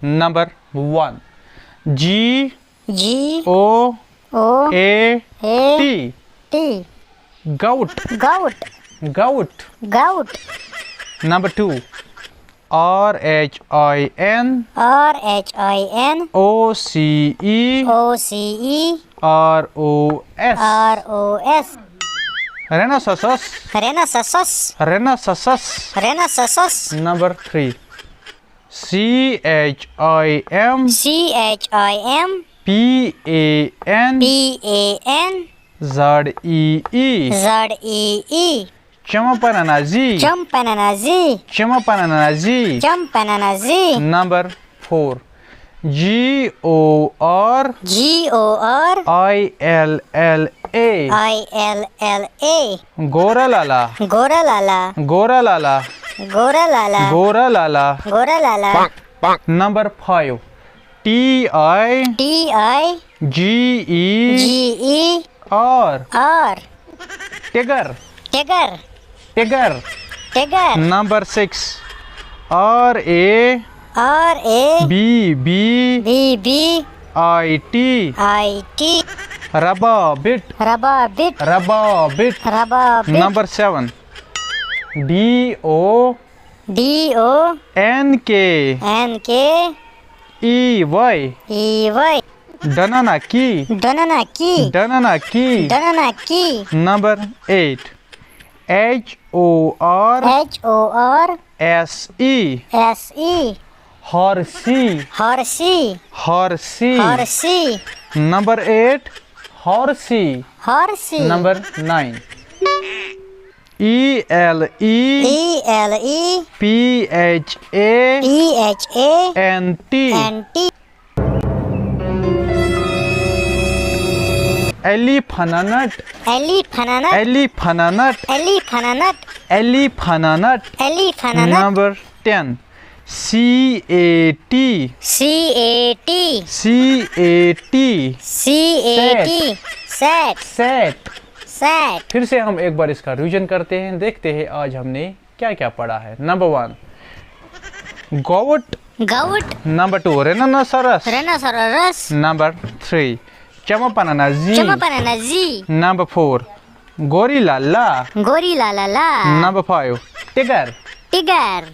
Number 1. G G O O A A T. T. Goat. Goat. Goat. Goat. Number 2. RHIN RHIN OCE OCE ROS. ROS. Rhinoceros. Rhinoceros. Rhinoceros. Rhinoceros. Number 3. CHIM CHIM PAN PAN ZEE ZEE. Chimpanzee. Chimpanzee. Chimpanzee. Chimpanzee. Number 4. GOR GOR ILLA ILLA. Goralala. Goralala. Goralala. Goralala. Goralala. Goralala. Number 5. TIGER TIGER Tiger. Tiger. Tiger. Tiger. Number 6. RABBIT RABBIT Rabbit. Rabbit. Rabbit. Rabbit. Number 7. DONK EY Dananaki. Dananaki. Dananaki. Dananaki. Number 8. HORSE HORSE Horsey. Horsey. Horsey. Horsey. Number 8. Horsey. Horsey. Number 9. ELE ELE PHA PHANT Elephant. Elephant. Elephant. Elephant. Elephant. Elephant. Number 10. CAT CAT CAT CAT Sat. Set. Sat. फिर से हम एक बार इसका revision करते हैं, देखते हैं आज हमने क्या क्या पढ़ा है। नंबर 1 गोट। Goat. Number 2 rhinoceros. Rhinoceros. Number 3 chimpanzee. Chimpanzee. Number 4 gorilla. Gorilla. Number 5 tiger. Tiger.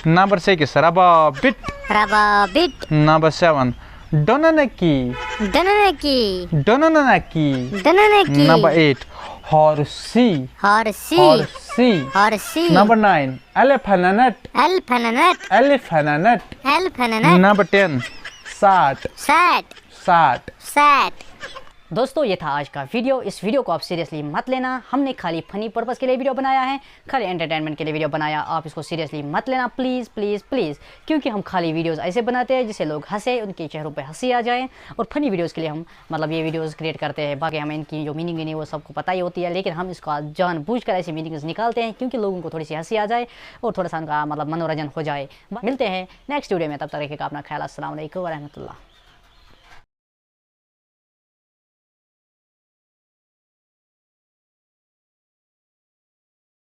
Number 6 rabbit. Rabbit. Number 7 Donanaki. Dananaki. Donanaki. Dananaki. Number 8 horsey. Horsey. Horsey. Horsey. Number 9 elephant. Elephant. Elephant. Elephant. Number 10 sat. Sat. Sat. Sat. दोस्तों ये था आज का video. इस video को आप seriously मत लेना, हमने खाली फनी पर्पस के लिए वीडियो बनाया है, खाली एंटरटेनमेंट के लिए वीडियो बनाया। आप इसको सीरियसली मत लेना प्लीज़ प्लीज़ प्लीज़, क्योंकि हम खाली वीडियोस ऐसे बनाते हैं जिससे लोग हंसे, उनके चेहरों पे हंसी आ जाए। और फनी वीडियोस के लिए हम मतलब ये वीडियोस क्रिएट करते हैं। बाकी हमें इनकी जो मीनिंग नहीं वो सबको पता ही होती है, लेकिन हम इसका जानबूझकर ऐसी मीनिंग्स निकालते हैं क्योंकि लोगों को थोड़ी सी हंसी आ जाए और थोड़ा सा उनका मतलब मनोरंजन हो जाए। मिलते हैं नेक्स्ट वीडियो में, तब तक रखिएगा अपना ख्याल। अस्सलाम वालेकुम व रहमतुल्लाह।